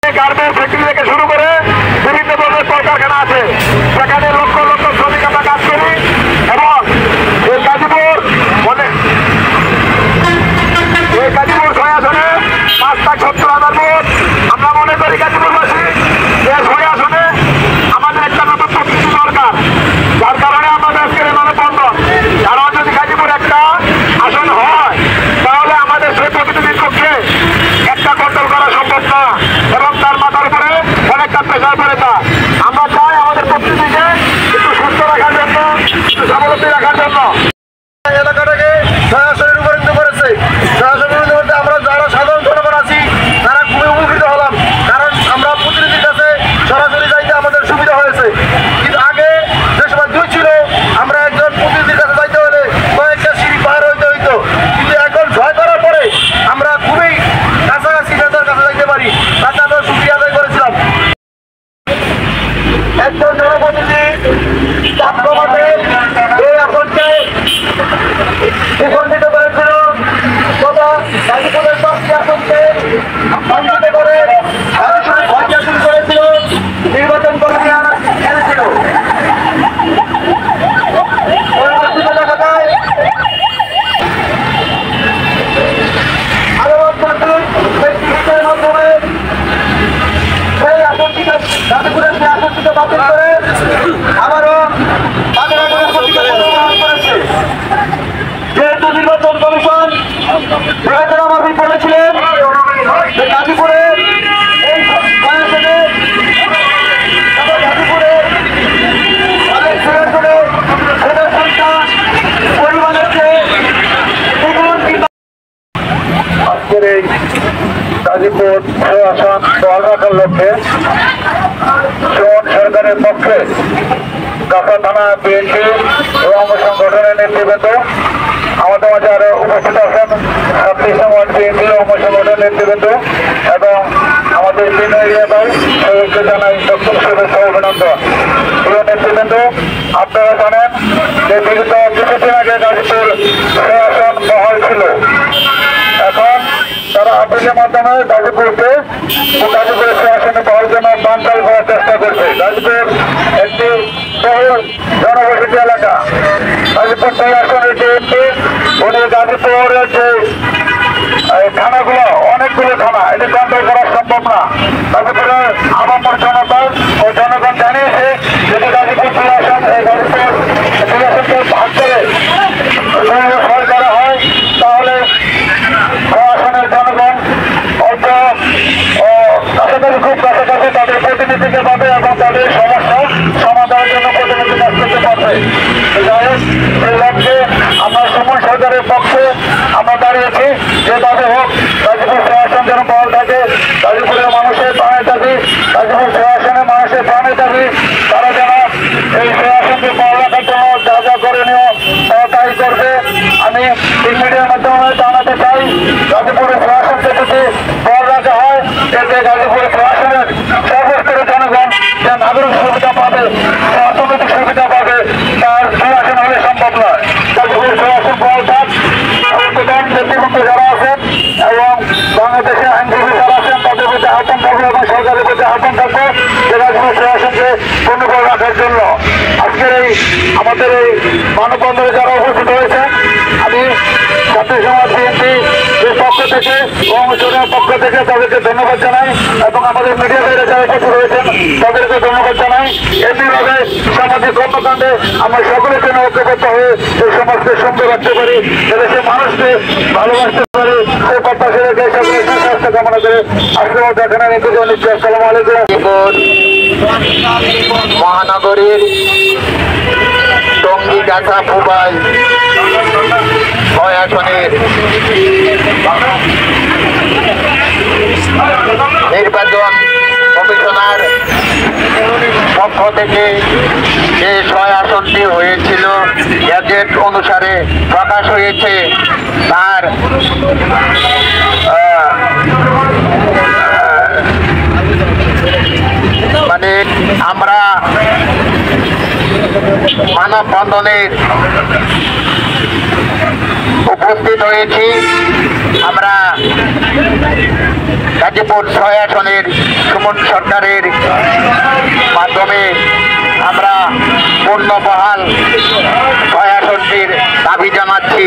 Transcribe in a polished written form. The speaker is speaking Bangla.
এখানে গার্মেন্টস ফ্যাক্টরি থেকে শুরু করে বিভিন্ন ধরনের কলকারখানা আছে, সেখানে লক্ষ লক্ষ শ্রমিক আমরা কাজ করি। এবং এই গাজীপুর 6 আসনে 5,70,000 ভোট। আমরা মনে করি গাজীপুরবাসী যে 6 আসনে আমাদের একটা নতুন প্রস্তুতি দরকার, যার কারণে আমাদের আজকের এভাবে বন্ধ। কারণ যদি গাজীপুর একটা আসন হয় তাহলে আমাদের সেই প্রতিনিধির পক্ষে একটা কন্ট্রোল করা সম্ভব না এবং তার মাথার উপরে অনেকটা প্রেশার পড়ে যায়। আমরা চাই আমাদের প্রতিনিধিকে একটু সুস্থ রাখার জন্য, একটু স্বাবলম্বী রাখার জন্য এলাকাটাকে সরাসরি রূপান্তরিত করেছে। সরাসরি বলতে আমরা যারা সাধারণ জনগণ আছি তারা খুবই উপকৃত হলাম, কারণ আমরা প্রতিনিধির কাছে সরাসরি যাইতে আমাদের সুবিধা হয়েছে। কিন্তু আগে যে সময় দুই ছিল, আমরা একজন প্রতিনিধির কাছে যাইতে হলে কয়েকটা সিঁড়ি পার হইতে হইতো, কিন্তু এখন জয় করার পরে আমরা খুবই কাছাকাছি নেতার কাছে যাইতে পারি। তাতে আমরা সুবিধা আদায় করেছিলাম। একজন জনপ্রতিনিধি এই আসনকে বিখণ্ডিত করেছিল তথা গাজীপুরের 10টি আসনকে বঞ্চিত করে ভয়টা শুরু করেছিল, নির্বাচন কমিশন এনেছিল। পরবর্তীতে দেখা যায় আদালত কর্তৃক ব্যক্তিগতের মাধ্যমে সেই আসনটিকে গাজীপুরের সেই আসনটিকে বাতিল করে আবারও তাদের আগ্রহের প্রতিক্রিয়া করেছে। যেহেতু নির্বাচন কমিশন বিবেচনা মাফিক বলেছিলেন যে গাজীপুরের এই কয়েকজনে গাজীপুরের অনেক ভোটের সংখ্যা পরিমাণের চেয়ে দ্বিগুণ কিংবা আজকের এই গাজীপুর আসন বহাল রাখার লক্ষ্যে সুমন সরকারের পক্ষে কাঁচা থানা বিএনপি এবং সংগঠনের নেতৃবৃন্দ আমাদের মাঝে আরো উপস্থিত আছেন। ছাত্রী সমাজ বিএনপি এবং সংগঠনের নেতৃবৃন্দ এবং আমাদের তিন এরিয়া ভাই সবাইকে জানাই দক্ষিণ শুভেচ্ছা অভিনন্দন। প্রিয় নেতৃবৃন্দ, আপনারা জানেন যে বিগত কিছুদিন আগে গাজীপুর আসন বহাল ছিল। এখন তারা আপিলের মাধ্যমে গাজীপুরকে গাজীপুরের আসনে বহাল জন্য বানচাল করার চেষ্টা করছে। গাজীপুর একটি বহুল জনবসতি এলাকা। গাজীপুর 2 আসনের যে এমপি উনি গাজীপুরের যে থানাগুলো, অনেকগুলো থানা, এটি কন্ট্রোল করা সম্ভব না। গাজীপুরের আবামর জনতা ও জনগণ জানিয়েছে যদি গাজীপুর 2 আসন এই গাজীপুর 2 আসনকে ভাগ করে করা হয় তাহলে আসনের জনগণ অল্প কাছাকাছি, খুব কাছাকাছি তাদের প্রতিনিধিকে পাবে এবং তাদের সমস্যা সমাধানের জন্য প্রতিনিধি কাজ করতে পারবে। যাই হোক, এই লক্ষ্যে আমরা সুমন সরকারের পক্ষে আমরা দাঁড়িয়েছি। যেভাবে হোক গাজীপুর 2 আসন যেন বহাল থাকে, গাজীপুরের মানুষের প্রাণে থাকি, গাজীপুর 2 আসনের মানুষের প্রাণে থাকি। তারা যেন এই 2 আসনকে বহাল রাখার জন্য যা যা করণীয় তাই করবে। আমি মিডিয়ার মাধ্যমে জানাতে চাই, গাজীপুরের 2 আসনকে যদি বহাল রাখা হয় এতে গাজীপুরের 2 আসনের সর্বস্তরের জনগণ যে নাগরিক সুবিধা পাবে, অর্থনৈতিক সুবিধা পাবে, তার 2 আসন হলে সম্ভব নয়। গাজীপুরের 2 আসন বহাল থাক। প্রধান নেতৃবৃন্দ যারা আছেন এবং বাংলাদেশের আইনজীবী যারা আছেন তাদের প্রতি আহ্বান থাকবে এবং সরকারের প্রতি আহ্বান থাকবে যে গাজীপুর 2 আসনকে পূর্ণবল রাখার জন্য। আজকের এই আমাদের এই মানববন্ধনে যারা উপস্থিত হয়েছে, আমি ছাত্রী সমাজ বিএনপির পক্ষ থেকে এবং জনের পক্ষ থেকে তাদেরকে ধন্যবাদ জানাই এবং আমাদের মিডিয়া ভাইরা যারা উপস্থিত হয়েছেন তাদেরকে ধন্যবাদ জানাই। এমনিভাবে সামাজিক কর্মকাণ্ডে আমরা সকলের জন্য ঐক্যবদ্ধ হয়ে এই সমাজকে সুন্দর রাখতে পারি, এদেশের মানুষকে ভালোবাসতে পারি, সেই প্রত্যাশা রেখে সকলের সুস্বাস্থ্য কামনা করে আজকের মধ্যে এখানে নির্দেশন নিচ্ছি। আসসালামু আলাইকুম। মহানগরীর টঙ্গী গাছা ফুবাই 6 আসনের নির্বাচন কমিশনার পক্ষ থেকে যে 6 আসনটি হয়েছিল গ্যাজেট অনুসারে প্রকাশ হয়েছে, তার মানে আমরা মানববন্ধনে উপস্থিত হয়েছি। আমরা গাজীপুর 6 আসনের সুমন সরকারের মাধ্যমে আমরা পূর্ণবহাল 6 আসনটির দাবি জানাচ্ছি।